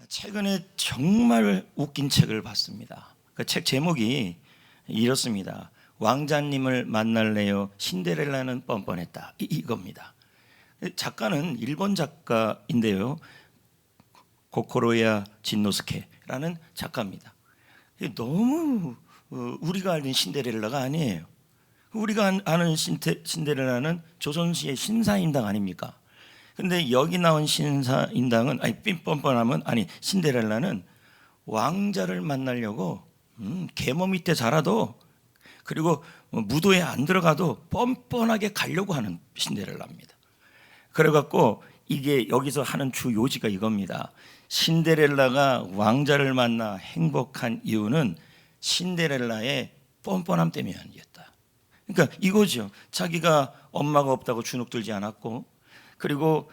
최근에 정말 웃긴 책을 봤습니다. 그 책 제목이 이렇습니다. 왕자님을 만날래요. 신데렐라는 뻔뻔했다. 이겁니다. 작가는 일본 작가인데요. 고코로야 진노스케라는 작가입니다. 너무 우리가 아는 신데렐라가 아니에요. 우리가 아는 신데렐라는 조선시의 신사임당 아닙니까? 근데 여기 나온 신사임당은 뻔뻔하면 신데렐라는 왕자를 만나려고 계모 밑에 자라도 그리고 무도에 안 들어가도 뻔뻔하게 가려고 하는 신데렐라입니다. 그래갖고 이게 여기서 하는 주 요지가 이겁니다. 신데렐라가 왕자를 만나 행복한 이유는 신데렐라의 뻔뻔함 때문이었다. 그러니까 이거죠. 자기가 엄마가 없다고 주눅들지 않았고, 그리고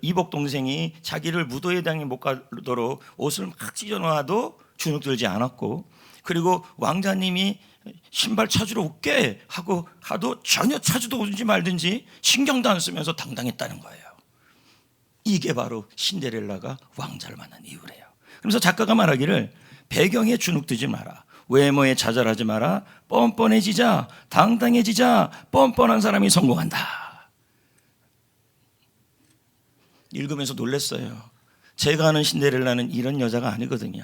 이복 동생이 자기를 무도회 당에 못 가도록 옷을 막 찢어놔도 주눅들지 않았고, 그리고 왕자님이 신발 찾으러 올게 하고 하도 전혀 찾으도 오든지 말든지 신경도 안 쓰면서 당당했다는 거예요. 이게 바로 신데렐라가 왕자를 만난 이유래요. 그래서 작가가 말하기를 배경에 주눅들지 마라, 외모에 좌절하지 마라, 뻔뻔해지자, 당당해지자, 뻔뻔한 사람이 성공한다. 읽으면서 놀랐어요. 제가 아는 신데렐라는 이런 여자가 아니거든요.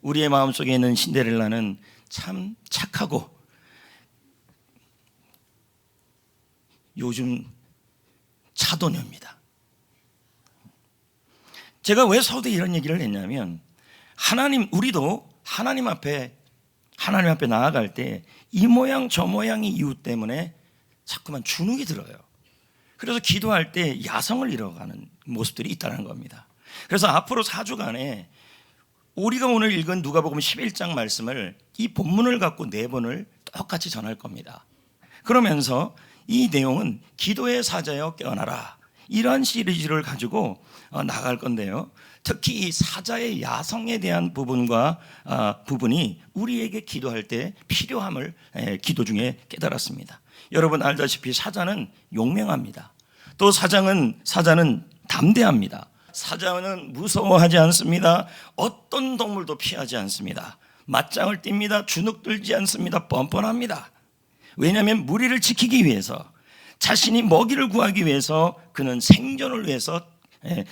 우리의 마음속에 있는 신데렐라는 참 착하고 요즘 차도녀입니다. 제가 왜 서두에 이런 얘기를 했냐면, 우리도 하나님 앞에 나아갈 때 이 모양 저 모양의 이유 때문에 자꾸만 주눅이 들어요. 그래서 기도할 때 야성을 잃어가는 모습들이 있다는 겁니다. 그래서 앞으로 4주간에 우리가 오늘 읽은 누가복음 11장 말씀을 이 본문을 갖고 4번을 똑같이 전할 겁니다. 그러면서 이 내용은 기도의 사자여 깨어나라, 이러한 시리즈를 가지고 나갈 건데요. 특히 이 사자의 야성에 대한 부분이 우리에게 기도할 때 필요함을 기도 중에 깨달았습니다. 여러분 알다시피 사자는 용맹합니다. 또 사자는 담대합니다. 사자는 무서워하지 않습니다. 어떤 동물도 피하지 않습니다. 맞짱을 띱니다. 주눅들지 않습니다. 뻔뻔합니다. 왜냐하면 무리를 지키기 위해서, 자신이 먹이를 구하기 위해서, 그는 생존을 위해서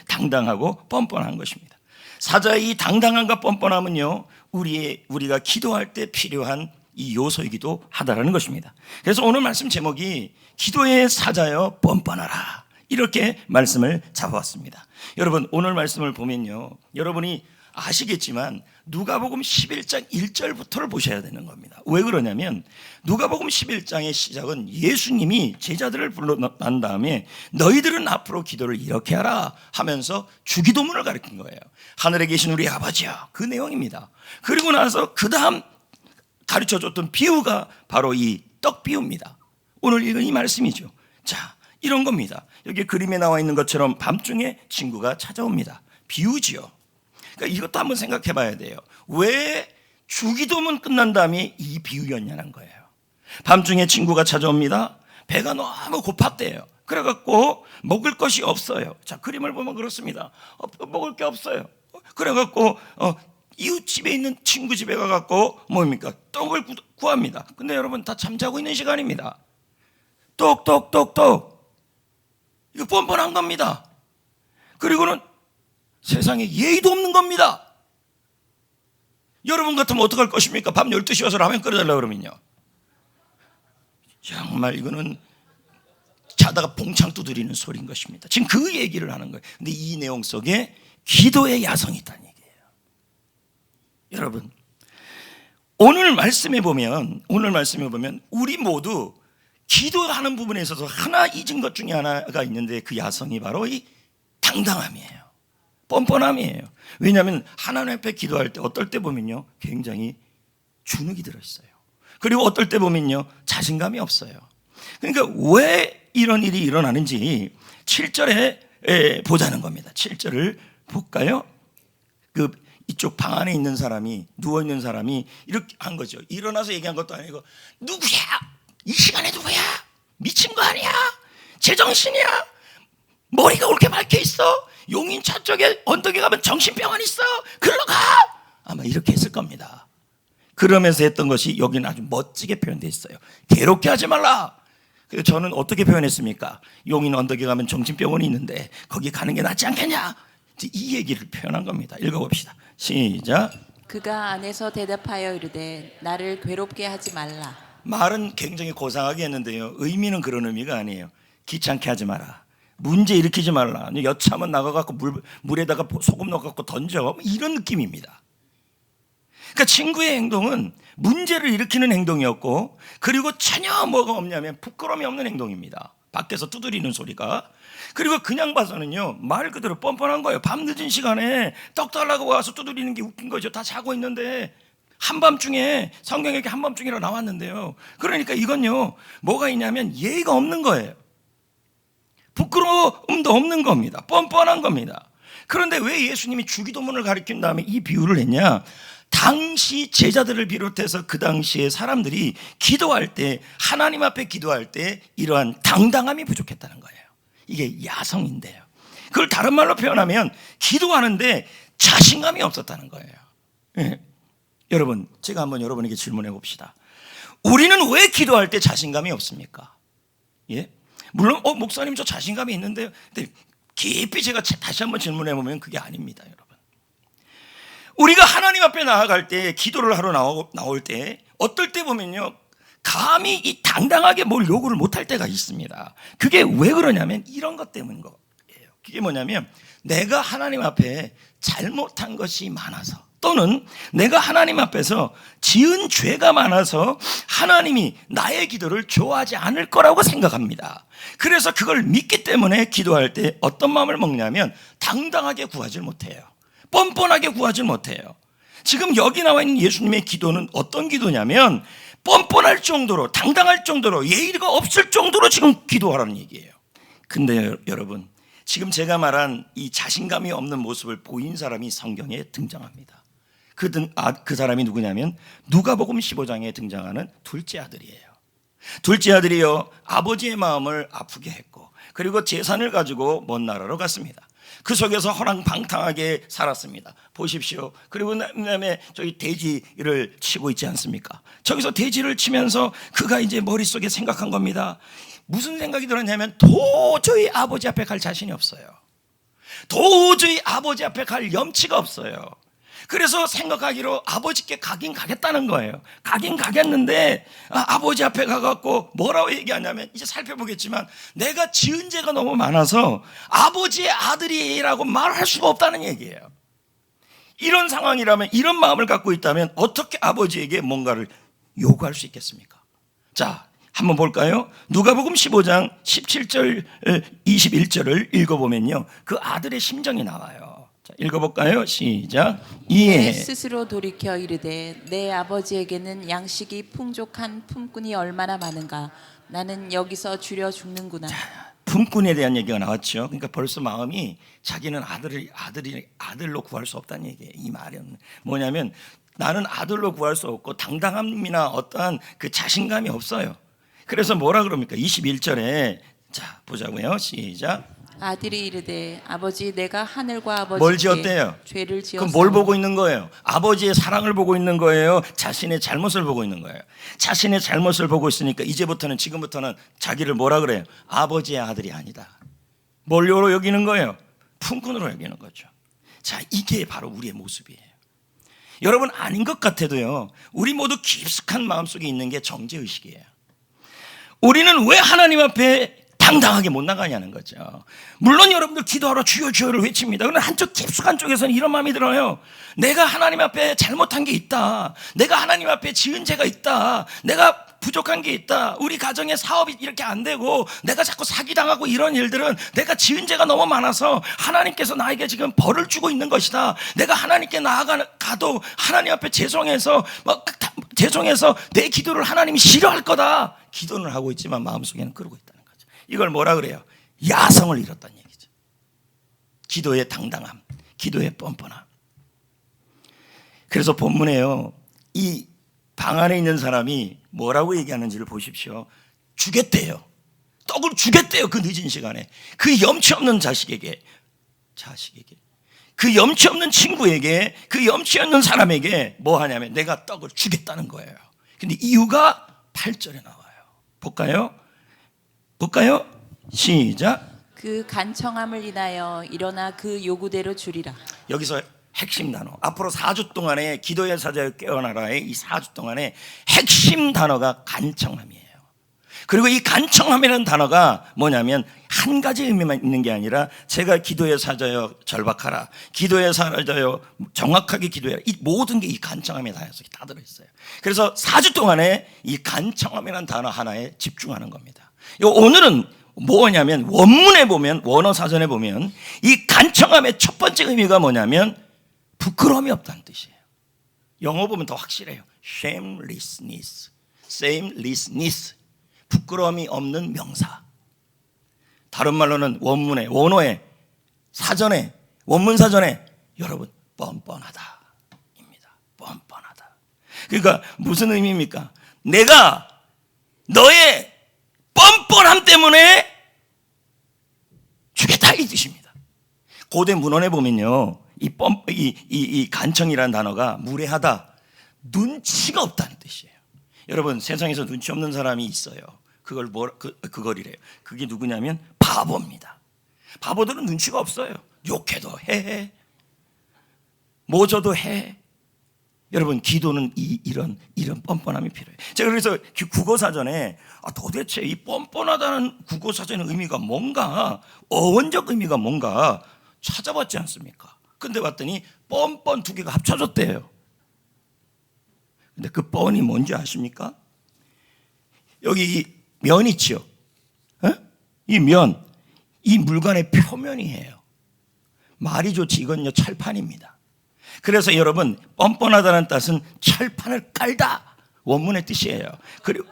당당하고 뻔뻔한 것입니다. 사자의 이 당당함과 뻔뻔함은요, 우리가 기도할 때 필요한 이 요소이기도 하다라는 것입니다. 그래서 오늘 말씀 제목이 기도의 사자여 뻔뻔하라, 이렇게 말씀을 잡아왔습니다. 여러분 오늘 말씀을 보면요, 여러분이 아시겠지만 누가복음 11장 1절부터를 보셔야 되는 겁니다. 왜 그러냐면 누가복음 11장의 시작은 예수님이 제자들을 불러난 다음에 너희들은 앞으로 기도를 이렇게 하라 하면서 주기도문을 가르친 거예요. 하늘에 계신 우리 아버지여, 그 내용입니다. 그리고 나서 그 다음 가르쳐줬던 비유가 바로 이 떡 비유입니다. 오늘 읽은 이 말씀이죠. 자, 이런 겁니다. 여기 그림에 나와 있는 것처럼 밤중에 친구가 찾아옵니다. 비유지요. 그러니까 이것도 한번 생각해 봐야 돼요. 왜 주기도문 끝난 다음에 이 비유였냐는 거예요. 밤중에 친구가 찾아옵니다. 배가 너무 고팠대요. 그래갖고 먹을 것이 없어요. 자, 그림을 보면 그렇습니다. 먹을 게 없어요. 그래갖고 이웃집에 있는 친구 집에 가갖고 뭡니까? 떡을 구합니다. 근데 여러분 다 잠자고 있는 시간입니다. 똑똑똑똑, 이거 뻔뻔한 겁니다. 그리고는 세상에 예의도 없는 겁니다. 여러분 같으면 어떡할 것입니까? 밤 12시 와서 라면 끓여달라고 그러면요, 정말 이거는 자다가 봉창 두드리는 소리인 것입니다. 지금 그 얘기를 하는 거예요. 근데 이 내용 속에 기도의 야성이 있다는 얘기예요. 여러분 오늘 말씀에 보면 우리 모두 기도하는 부분에 있어서 하나 잊은 것 중에 하나가 있는데, 그 야성이 바로 이 당당함이에요. 뻔뻔함이에요. 왜냐하면 하나님 앞에 기도할 때 어떨 때 보면요, 굉장히 주눅이 들어있어요. 그리고 어떨 때 보면요, 자신감이 없어요. 그러니까 왜 이런 일이 일어나는지 7절에 보자는 겁니다. 7절을 볼까요? 이쪽 방 안에 있는 사람이, 누워있는 사람이 이렇게 한 거죠. 일어나서 얘기한 것도 아니고, 누구야? 이 시간에 누구야? 미친 거 아니야? 제정신이야? 머리가 그렇게 밝혀 있어? 용인 저쪽에 언덕에 가면 정신병원 있어? 글로 가! 아마 이렇게 했을 겁니다. 그러면서 했던 것이 여기는 아주 멋지게 표현되어 있어요. 괴롭게 하지 말라. 그래서 저는 어떻게 표현했습니까? 용인 언덕에 가면 정신병원이 있는데 거기 가는 게 낫지 않겠냐? 이 얘기를 표현한 겁니다. 읽어봅시다. 시작. 그가 안에서 대답하여 이르되 나를 괴롭게 하지 말라. 말은 굉장히 고상하게 했는데요, 의미는 그런 의미가 아니에요. 귀찮게 하지 마라, 문제 일으키지 말라, 여차하면 나가갖고 물에다가 소금 넣어갖고 던져, 이런 느낌입니다. 그러니까 친구의 행동은 문제를 일으키는 행동이었고, 그리고 전혀 뭐가 없냐면 부끄러움이 없는 행동입니다. 밖에서 두드리는 소리가. 그리고 그냥 봐서는요, 말 그대로 뻔뻔한 거예요. 밤늦은 시간에 떡 달라고 와서 두드리는 게 웃긴 거죠. 다 자고 있는데 한밤중에, 성경에 이렇게 한밤중이라 나왔는데요, 그러니까 이건요 뭐가 있냐면 예의가 없는 거예요. 부끄러움도 없는 겁니다. 뻔뻔한 겁니다. 그런데 왜 예수님이 주기도문을 가르친 다음에 이 비유를 했냐? 당시 제자들을 비롯해서 그 당시에 사람들이 기도할 때, 하나님 앞에 기도할 때 이러한 당당함이 부족했다는 거예요. 이게 야성인데요, 그걸 다른 말로 표현하면 기도하는데 자신감이 없었다는 거예요. 예. 여러분, 제가 한번 여러분에게 질문해 봅시다. 우리는 왜 기도할 때 자신감이 없습니까? 예? 물론 목사님 저 자신감이 있는데요. 근데 깊이 제가 다시 한번 질문해 보면 그게 아닙니다, 여러분. 우리가 하나님 앞에 나아갈 때, 기도를 하러 나올 때, 어떨 때 보면요, 감히 이 당당하게 뭘 요구를 못할 때가 있습니다. 그게 왜 그러냐면 이런 것 때문인 거예요. 그게 뭐냐면 내가 하나님 앞에 잘못한 것이 많아서, 또는 내가 하나님 앞에서 지은 죄가 많아서 하나님이 나의 기도를 좋아하지 않을 거라고 생각합니다. 그래서 그걸 믿기 때문에 기도할 때 어떤 마음을 먹냐면 당당하게 구하지 못해요. 뻔뻔하게 구하지 못해요. 지금 여기 나와 있는 예수님의 기도는 어떤 기도냐면 뻔뻔할 정도로, 당당할 정도로, 예의가 없을 정도로 지금 기도하라는 얘기예요. 근데 여러분, 지금 제가 말한 이 자신감이 없는 모습을 보인 사람이 성경에 등장합니다. 그 사람이 누구냐면 누가복음 15장에 등장하는 둘째 아들이에요. 둘째 아들이요, 아버지의 마음을 아프게 했고, 그리고 재산을 가지고 먼 나라로 갔습니다. 그 속에서 허랑방탕하게 살았습니다. 보십시오. 그리고 그다음에 저기 돼지를 치고 있지 않습니까? 저기서 돼지를 치면서 그가 이제 머릿속에 생각한 겁니다. 무슨 생각이 들었냐면 도저히 아버지 앞에 갈 자신이 없어요. 도저히 아버지 앞에 갈 염치가 없어요. 그래서 생각하기로 아버지께 가긴 가겠다는 거예요. 가긴 가겠는데 아버지 앞에 가갖고 뭐라고 얘기하냐면, 이제 살펴보겠지만 내가 지은 죄가 너무 많아서 아버지의 아들이라고 말할 수가 없다는 얘기예요. 이런 상황이라면, 이런 마음을 갖고 있다면 어떻게 아버지에게 뭔가를 요구할 수 있겠습니까? 자, 한번 볼까요? 누가복음 15장 17절 21절을 읽어보면요, 그 아들의 심정이 나와요. 자, 읽어볼까요? 시작. 이에 스스로 돌이켜 이르되 내 아버지에게는 양식이 풍족한 품꾼이 얼마나 많은가. 나는 여기서 줄여 죽는구나. 품꾼에 대한 얘기가 나왔죠. 그러니까 벌써 마음이 자기는 아들로 구할 수 없다는 얘기예요. 이 말은 뭐냐면 나는 아들로 구할 수 없고 당당함이나 어떠한 그 자신감이 없어요. 그래서 뭐라 그럽니까? 21절에 자 보자고요. 시작. 아들이 이르되 아버지, 내가 하늘과 아버지께 뭘 지었대요? 죄를 지었사오니. 그럼 뭘 보고 있는 거예요? 아버지의 사랑을 보고 있는 거예요? 자신의 잘못을 보고 있는 거예요? 자신의 잘못을 보고 있으니까 지금부터는 자기를 뭐라 그래요? 아버지의 아들이 아니다. 뭘로 여기는 거예요? 품꾼으로 여기는 거죠. 자, 이게 바로 우리의 모습이에요. 여러분, 아닌 것 같아도요, 우리 모두 깊숙한 마음속에 있는 게 정죄의식이에요. 우리는 왜 하나님 앞에 당당하게 못 나가냐는 거죠. 물론 여러분들 기도하러 주여 주여를 외칩니다. 그런데 한쪽 깊숙한 쪽에서는 이런 마음이 들어요. 내가 하나님 앞에 잘못한 게 있다. 내가 하나님 앞에 지은 죄가 있다. 내가 부족한 게 있다. 우리 가정의 사업이 이렇게 안 되고 내가 자꾸 사기당하고 이런 일들은 내가 지은 죄가 너무 많아서 하나님께서 나에게 지금 벌을 주고 있는 것이다. 내가 하나님께 나아가도 하나님 앞에 죄송해서 내 기도를 하나님이 싫어할 거다. 기도는 하고 있지만 마음속에는 그러고 있다는 거죠. 이걸 뭐라 그래요? 야성을 잃었다는 얘기죠. 기도의 당당함, 기도의 뻔뻔함. 그래서 본문에요, 이 방 안에 있는 사람이 뭐라고 얘기하는지를 보십시오. 주겠대요. 떡을 주겠대요. 그 늦은 시간에. 그 염치 없는 자식에게, 그 염치 없는 친구에게, 그 염치 없는 사람에게 뭐 하냐면 내가 떡을 주겠다는 거예요. 근데 이유가 8절에 나와요. 볼까요? 시작. 그 간청함을 인하여 일어나 그 요구대로 주리라. 여기서 핵심 단어, 앞으로 4주 동안에 기도의 사자여 깨어나라의 이 4주 동안에 핵심 단어가 간청함이에요. 그리고 이 간청함이라는 단어가 뭐냐면 한 가지 의미만 있는 게 아니라 제가 기도의 사자여 절박하라, 기도의 사자여 정확하게 기도해라, 이 모든 게 이 간청함에 다 들어있어요. 그래서 4주 동안에 이 간청함이라는 단어 하나에 집중하는 겁니다. 오늘은 뭐냐면 원문에 보면, 원어 사전에 보면 이 간청함의 첫 번째 의미가 뭐냐면 부끄러움이 없다는 뜻이에요. 영어 보면 더 확실해요. shamelessness, 부끄러움이 없는 명사. 다른 말로는 원문에, 원어에, 사전에, 원문 사전에 여러분 뻔뻔하다 입니다. 뻔뻔하다. 그러니까 무슨 의미입니까? 내가 너의 뻔뻔함 때문에 주겠다 이 뜻입니다. 고대 문헌에 보면요, 이 간청이라는 단어가 무례하다, 눈치가 없다는 뜻이에요. 여러분, 세상에서 눈치 없는 사람이 있어요. 그걸이래요. 그게 누구냐면 바보입니다. 바보들은 눈치가 없어요. 욕해도 해, 뭐 줘도 해. 여러분, 기도는 이런 뻔뻔함이 필요해요. 제가 그래서 국어사전에 도대체 이 뻔뻔하다는 국어사전의 의미가 뭔가, 어원적 의미가 뭔가 찾아봤지 않습니까? 근데 봤더니 뻔뻔 두 개가 합쳐졌대요. 근데 그 뻔이 뭔지 아십니까? 여기 이 면 있죠? 이 면, 이 물건의 표면이에요. 말이 좋지, 이건요 철판입니다. 그래서 여러분, 뻔뻔하다는 뜻은 철판을 깔다, 원문의 뜻이에요. 그리고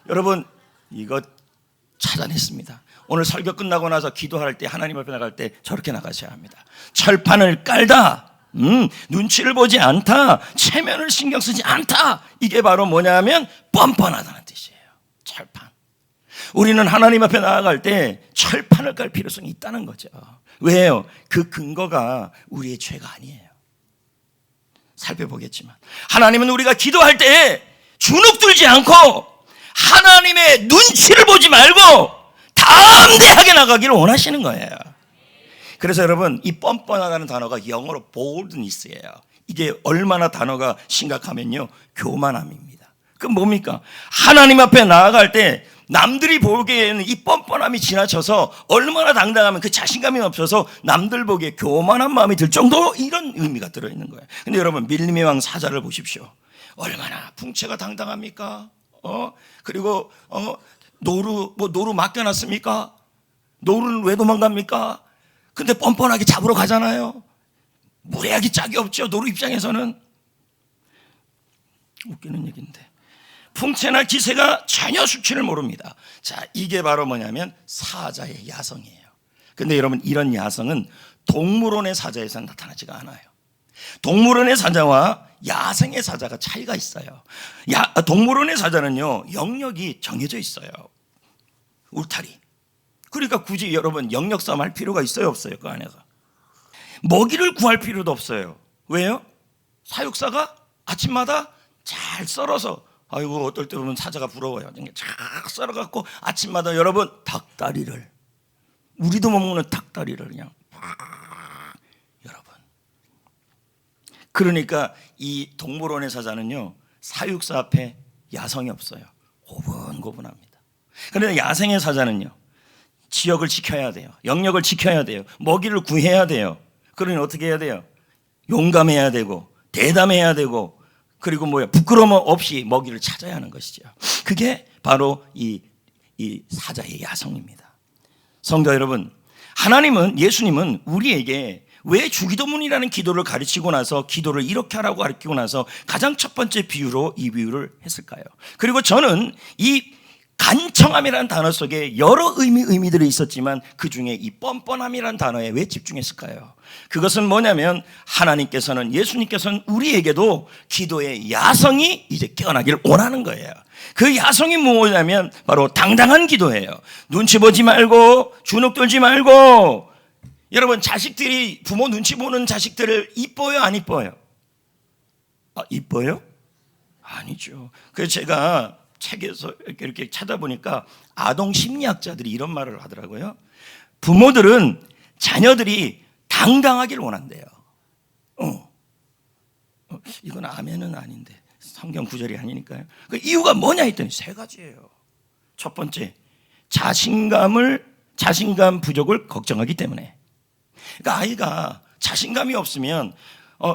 여러분, 이거 찾아냈습니다. 오늘 설교 끝나고 나서 기도할 때, 하나님 앞에 나갈 때 저렇게 나가셔야 합니다. 철판을 깔다, 눈치를 보지 않다, 체면을 신경 쓰지 않다. 이게 바로 뭐냐면 뻔뻔하다는 뜻이에요. 철판. 우리는 하나님 앞에 나아갈 때 철판을 깔 필요성이 있다는 거죠. 왜요? 그 근거가 우리의 죄가 아니에요. 살펴보겠지만 하나님은 우리가 기도할 때 주눅들지 않고 하나님의 눈치를 보지 말고 담대하게 나가기를 원하시는 거예요. 그래서 여러분, 이 뻔뻔하다는 단어가 영어로 boldness예요. 이게 얼마나 단어가 심각하면요, 교만함입니다. 그럼 뭡니까? 하나님 앞에 나아갈 때 남들이 보기에는 이 뻔뻔함이 지나쳐서 얼마나 당당하면 그 자신감이 없어서 남들 보기에 교만한 마음이 들 정도로 이런 의미가 들어있는 거예요. 근데 여러분, 밀림의 왕 사자를 보십시오. 얼마나 풍채가 당당합니까? 그리고 노루 맡겨놨습니까? 노루는 왜 도망갑니까? 근데 뻔뻔하게 잡으러 가잖아요. 무례하기 짝이 없죠. 노루 입장에서는. 웃기는 얘기인데, 풍채나 기세가 전혀 수치를 모릅니다. 자, 이게 바로 뭐냐면 사자의 야성이에요. 근데 여러분, 이런 야성은 동물원의 사자에서는 나타나지가 않아요. 동물원의 사자와 야생의 사자가 차이가 있어요. 동물원의 사자는요, 영역이 정해져 있어요. 울타리. 그러니까 굳이 여러분 영역 싸움 할 필요가 있어요, 없어요? 그 안에서 먹이를 구할 필요도 없어요. 왜요? 사육사가 아침마다 잘 썰어서, 아이고, 어떨 때 보면 사자가 부러워요. 잘 썰어갖고 아침마다 여러분 닭다리를, 우리도 못 먹는 닭다리를 그냥 여러분. 그러니까 이 동물원의 사자는요, 사육사 앞에 야성이 없어요. 고분고분합니다. 그런데 야생의 사자는요, 지역을 지켜야 돼요. 영역을 지켜야 돼요. 먹이를 구해야 돼요. 그러니 어떻게 해야 돼요? 용감해야 되고 대담해야 되고, 그리고 부끄러움 없이 먹이를 찾아야 하는 것이죠. 그게 바로 이 사자의 야성입니다. 성도 여러분, 하나님은, 예수님은 우리에게 왜 주기도문이라는 기도를 가르치고 나서, 기도를 이렇게 하라고 가르치고 나서 가장 첫 번째 비유로 이 비유를 했을까요? 그리고 저는 이 간청함이라는 단어 속에 여러 의미들이 있었지만 그 중에 이 뻔뻔함이라는 단어에 왜 집중했을까요? 그것은 뭐냐면 하나님께서는, 예수님께서는 우리에게도 기도의 야성이 이제 깨어나기를 원하는 거예요. 그 야성이 뭐냐면 바로 당당한 기도예요. 눈치 보지 말고 주눅 들지 말고. 여러분, 자식들이 부모 눈치 보는 자식들을 이뻐요, 안 이뻐요? 이뻐요? 아니죠. 그래서 제가 책에서 이렇게 찾아보니까 아동 심리학자들이 이런 말을 하더라고요. 부모들은 자녀들이 당당하기를 원한대요. 이건 아멘은 아닌데 성경 구절이 아니니까요. 그 이유가 뭐냐 했더니 세 가지예요. 첫 번째, 자신감 부족을 걱정하기 때문에. 그러니까 아이가 자신감이 없으면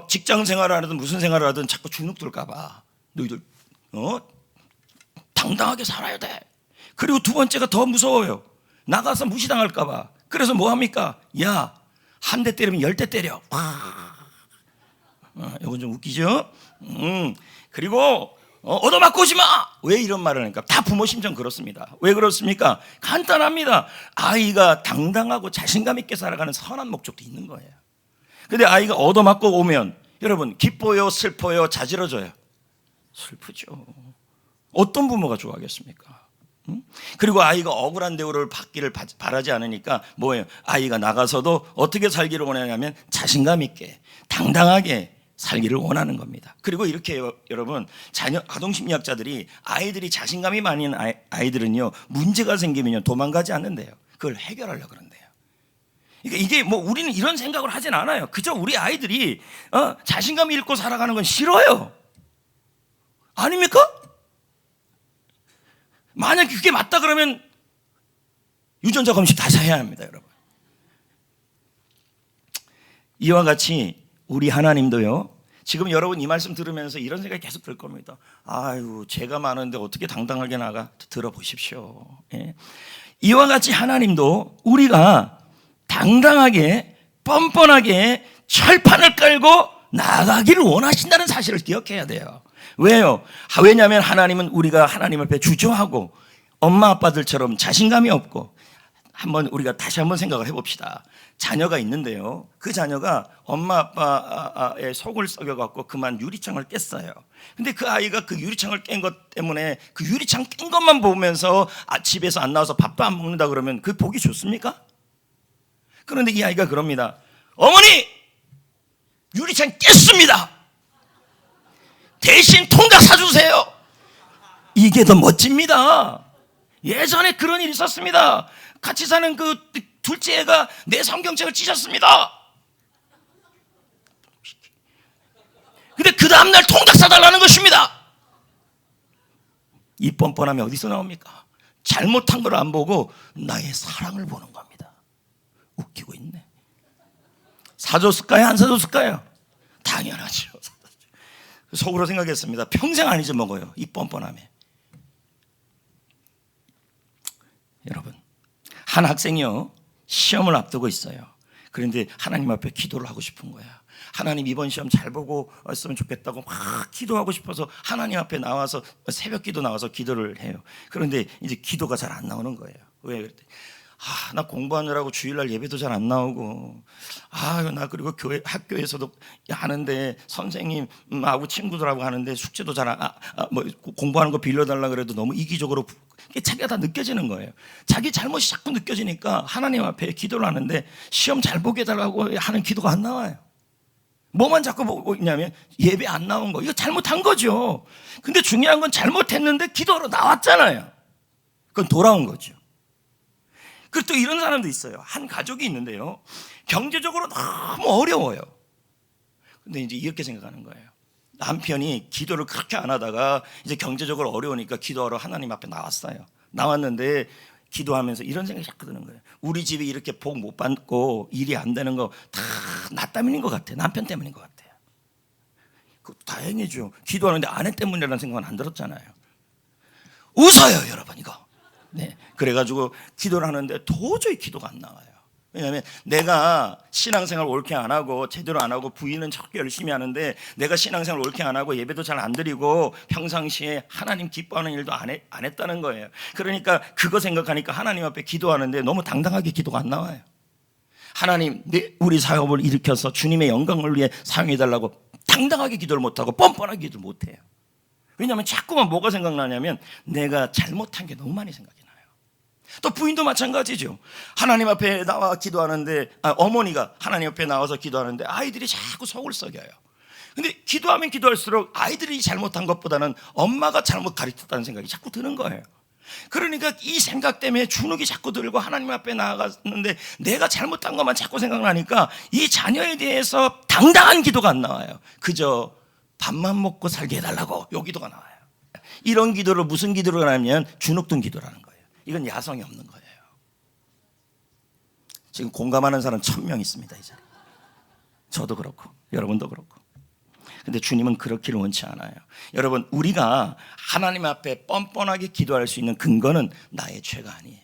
직장 생활을 하든 무슨 생활을 하든 자꾸 주눅 들까 봐. 너희들 당당하게 살아야 돼. 그리고 두 번째가 더 무서워요. 나가서 무시당할까 봐. 그래서 뭐 합니까? 야, 한 대 때리면 10대 때려. 이건 좀 웃기죠? 그리고 얻어맞고 오지 마. 왜 이런 말을 하니까 다 부모 심정 그렇습니다. 왜 그렇습니까? 간단합니다. 아이가 당당하고 자신감 있게 살아가는 선한 목적도 있는 거예요. 근데 아이가 얻어맞고 오면 여러분, 기뻐요, 슬퍼요, 자지러져요? 슬프죠. 어떤 부모가 좋아하겠습니까? 그리고 아이가 억울한 대우를 받기를 바라지 않으니까 뭐예요? 아이가 나가서도 어떻게 살기를 원하냐면 자신감 있게 당당하게 살기를 원하는 겁니다. 그리고 이렇게 해요, 여러분, 아동심리학자들이 아이들이 자신감이 많은 아이들은요, 문제가 생기면요 도망가지 않는데요, 그걸 해결하려고 그런대요. 그러니까 이게 뭐 우리는 이런 생각을 하진 않아요. 그저 우리 아이들이 자신감 잃고 살아가는 건 싫어요. 아닙니까? 만약 그게 맞다 그러면 유전자 검식 다시 해야 합니다, 여러분. 이와 같이 우리 하나님도요, 지금 여러분 이 말씀 들으면서 이런 생각이 계속 들 겁니다. 아유, 죄가 많은데 어떻게 당당하게 나가? 들어보십시오. 예. 이와 같이 하나님도 우리가 당당하게 뻔뻔하게 철판을 깔고 나가기를 원하신다는 사실을 기억해야 돼요. 왜요? 왜냐하면 하나님은 우리가 하나님 앞에 주저하고 엄마 아빠들처럼 자신감이 없고, 우리가 다시 한번 생각을 해봅시다. 자녀가 있는데요, 그 자녀가 엄마 아빠의 속을 썩여갖고 그만 유리창을 깼어요. 근데 그 아이가 그 유리창을 깬 것 때문에 그 유리창 깬 것만 보면서 집에서 안 나와서 밥도 안 먹는다 그러면 그 보기 좋습니까? 그런데 이 아이가 그럽니다. 어머니, 유리창 깼습니다. 대신 통닭 사주세요. 이게 더 멋집니다. 예전에 그런 일이 있었습니다. 같이 사는 그 둘째 애가 내 성경책을 찢었습니다. 근데 그 다음날 통닭 사달라는 것입니다. 이 뻔뻔함이 어디서 나옵니까? 잘못한 걸 안 보고 나의 사랑을 보는 겁니다. 웃기고 있네. 사줬을까요? 안 사줬을까요? 당연하죠. 속으로 생각했습니다. 평생 안 잊어먹어요, 이 뻔뻔함에. 여러분, 한 학생이요, 시험을 앞두고 있어요. 그런데 하나님 앞에 기도를 하고 싶은 거야. 하나님, 이번 시험 잘 보고 왔으면 좋겠다고 막 기도하고 싶어서 하나님 앞에 나와서 새벽 기도 나와서 기도를 해요. 그런데 이제 기도가 잘 안 나오는 거예요. 왜 그랬더니 나 공부하느라고 주일날 예배도 잘 안 나오고, 나 그리고 학교에서도 하는데 선생님하고 친구들하고 하는데 숙제도 잘 공부하는 거 빌려달라 그래도 너무 이기적으로, 자기가 다 느껴지는 거예요. 자기 잘못이 자꾸 느껴지니까 하나님 앞에 기도를 하는데 시험 잘 보게 해달라고 하는 기도가 안 나와요. 뭐만 자꾸 보고 있냐면 예배 안 나온 거, 이거 잘못한 거죠. 근데 중요한 건 잘못했는데 기도로 나왔잖아요. 그건 돌아온 거죠. 그리고 또 이런 사람도 있어요. 한 가족이 있는데요, 경제적으로 너무 어려워요. 근데 이제 이렇게 생각하는 거예요. 남편이 기도를 그렇게 안 하다가 이제 경제적으로 어려우니까 기도하러 하나님 앞에 나왔어요. 나왔는데 기도하면서 이런 생각이 자꾸 드는 거예요. 우리 집이 이렇게 복 못 받고 일이 안 되는 거 다 나 때문인 것 같아. 남편 때문인 것 같아요. 그것도 다행이죠. 기도하는데 아내 때문이라는 생각은 안 들었잖아요. 웃어요, 여러분, 이거. 네, 그래가지고 기도를 하는데 도저히 기도가 안 나와요. 왜냐하면 내가 신앙생활 옳게 안 하고 제대로 안 하고 부인은 저렇게 열심히 하는데 내가 신앙생활 옳게 안 하고 예배도 잘 안 드리고 평상시에 하나님 기뻐하는 일도 안 했다는 거예요. 그러니까 그거 생각하니까 하나님 앞에 기도하는데 너무 당당하게 기도가 안 나와요. 하나님, 우리 사업을 일으켜서 주님의 영광을 위해 사용해달라고 당당하게 기도를 못하고 뻔뻔하게 기도를 못해요. 왜냐하면 자꾸만 뭐가 생각나냐면 내가 잘못한 게 너무 많이 생각이 나요. 또 부인도 마찬가지죠. 하나님 앞에 나와 기도하는데 어머니가 하나님 앞에 나와서 기도하는데 아이들이 자꾸 속을 썩여요. 근데 기도하면 기도할수록 아이들이 잘못한 것보다는 엄마가 잘못 가르쳤다는 생각이 자꾸 드는 거예요. 그러니까 이 생각 때문에 주눅이 자꾸 들고 하나님 앞에 나아갔는데 내가 잘못한 것만 자꾸 생각나니까 이 자녀에 대해서 당당한 기도가 안 나와요. 그저 밥만 먹고 살게 해달라고 요 기도가 나와요. 이런 기도를 무슨 기도를 하냐면 주눅든 기도라는 거예요. 이건 야성이 없는 거예요. 지금 공감하는 사람 1000명 있습니다. 이 자리에. 저도 그렇고 여러분도 그렇고. 근데 주님은 그렇기를 원치 않아요. 여러분, 우리가 하나님 앞에 뻔뻔하게 기도할 수 있는 근거는 나의 죄가 아니에요.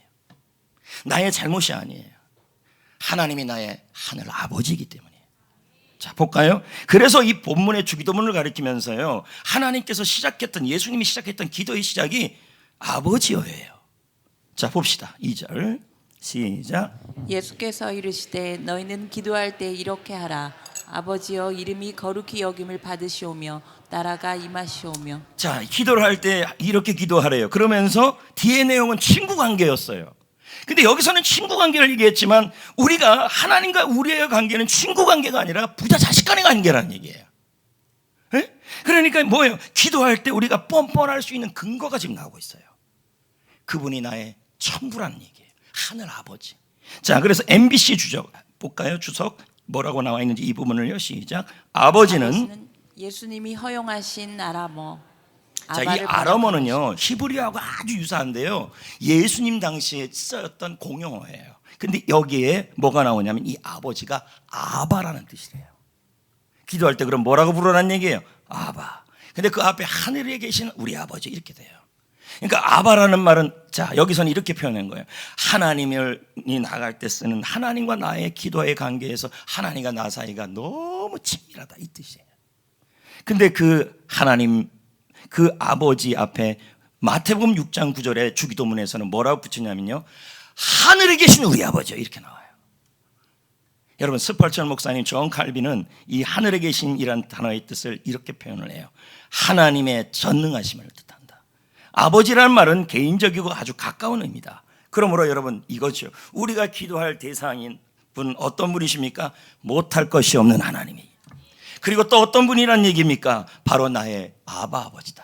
나의 잘못이 아니에요. 하나님이 나의 하늘 아버지이기 때문이에요. 자, 볼까요? 그래서 이 본문의 주기도문을 가리키면서요, 하나님께서 시작했던, 예수님이 시작했던 기도의 시작이 아버지여예요. 자, 봅시다. 2절 시작. 예수께서 이르시되 너희는 기도할 때 이렇게 하라. 아버지여, 이름이 거룩히 여김을 받으시오며 나라가 임하시오며. 자, 기도를 할 때 이렇게 기도하래요. 그러면서 뒤의 내용은 친구 관계였어요. 근데 여기서는 친구 관계를 얘기했지만 우리가 하나님과 우리의 관계는 친구 관계가 아니라 부자 자식 간의 관계라는 얘기예요. 네? 그러니까 뭐예요? 기도할 때 우리가 뻔뻔할 수 있는 근거가 지금 나오고 있어요. 그분이 나의 천부라는 얘기예요. 하늘 아버지. 자, 그래서 MBC 주적 볼까요? 주석 뭐라고 나와 있는지 이 부분을요. 시작. 아버지는 예수님이 허용하신 아람어. 자, 이 아람어는요 히브리어하고 아주 유사한데요, 예수님 당시에 쓰였던 공용어예요. 근데 여기에 뭐가 나오냐면 이 아버지가 아바라는 뜻이래요. 기도할 때 그럼 뭐라고 부르라는 얘기예요? 아바. 근데 그 앞에 하늘에 계신 우리 아버지 이렇게 돼요. 그러니까 아바라는 말은, 자, 여기서는 이렇게 표현한 거예요. 하나님이 나갈 때 쓰는 하나님과 나의 기도의 관계에서 하나님과 나 사이가 너무 친밀하다 이 뜻이에요. 근데 그 하나님, 그 아버지 앞에 마태복음 6장 9절에 주기도문에서는 뭐라고 붙이냐면요, 하늘에 계신 우리 아버지요 이렇게 나와요. 여러분, 스펄전 목사님, 존 칼빈은 이 하늘에 계신이란 단어의 뜻을 이렇게 표현을 해요. 하나님의 전능하심을 뜻한다. 아버지라는 말은 개인적이고 아주 가까운 의미다. 그러므로 여러분, 이거죠. 우리가 기도할 대상인 분 어떤 분이십니까? 못할 것이 없는 하나님이. 그리고 또 어떤 분이란 얘기입니까? 바로 나의 아바 아버지다.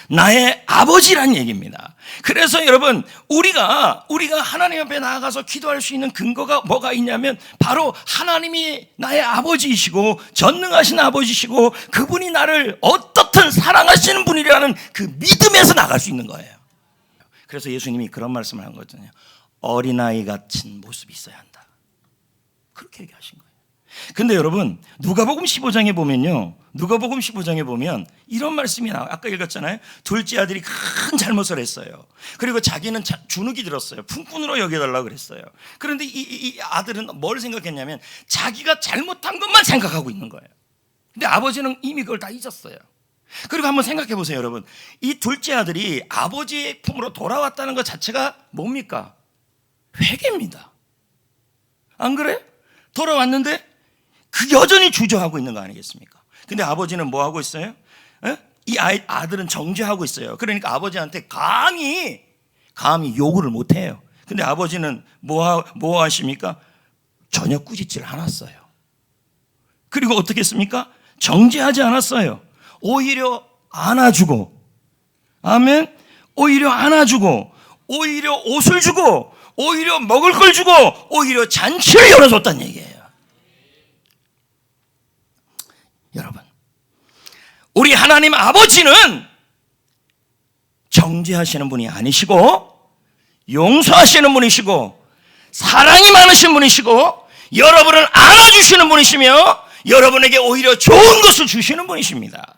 나의 아버지란 얘기입니다. 그래서 여러분, 우리가 하나님 앞에 나아가서 기도할 수 있는 근거가 뭐가 있냐면 바로 하나님이 나의 아버지이시고 전능하신 아버지시고 그분이 나를 어떻든 사랑하시는 분이라는 그 믿음에서 나갈 수 있는 거예요. 그래서 예수님이 그런 말씀을 한 거잖아요. 어린아이 같은 모습이 있어야 한다. 그렇게 얘기하신 거예요. 근데 여러분, 누가복음 15장에 보면 이런 말씀이 나와요. 아까 읽었잖아요. 둘째 아들이 큰 잘못을 했어요. 그리고 자기는 주눅이 들었어요. 품꾼으로 여겨달라고 그랬어요. 그런데 이 아들은 뭘 생각했냐면 자기가 잘못한 것만 생각하고 있는 거예요. 근데 아버지는 이미 그걸 다 잊었어요. 그리고 한번 생각해 보세요, 여러분. 이 둘째 아들이 아버지의 품으로 돌아왔다는 것 자체가 뭡니까? 회개입니다. 안 그래? 돌아왔는데 그 여전히 주저하고 있는 거 아니겠습니까? 근데 아버지는 뭐 하고 있어요? 이 아들은 정죄하고 있어요. 그러니까 아버지한테 감히 요구를 못 해요. 근데 아버지는 뭐 하십니까? 전혀 꾸짖질 않았어요. 그리고 어떻게 했습니까? 정죄하지 않았어요. 오히려 안아주고, 아멘. 오히려 안아주고, 오히려 옷을 주고, 오히려 먹을 걸 주고, 오히려 잔치를 열어줬다는 얘기예요. 여러분, 우리 하나님 아버지는 정죄하시는 분이 아니시고 용서하시는 분이시고 사랑이 많으신 분이시고 여러분을 안아주시는 분이시며 여러분에게 오히려 좋은 것을 주시는 분이십니다.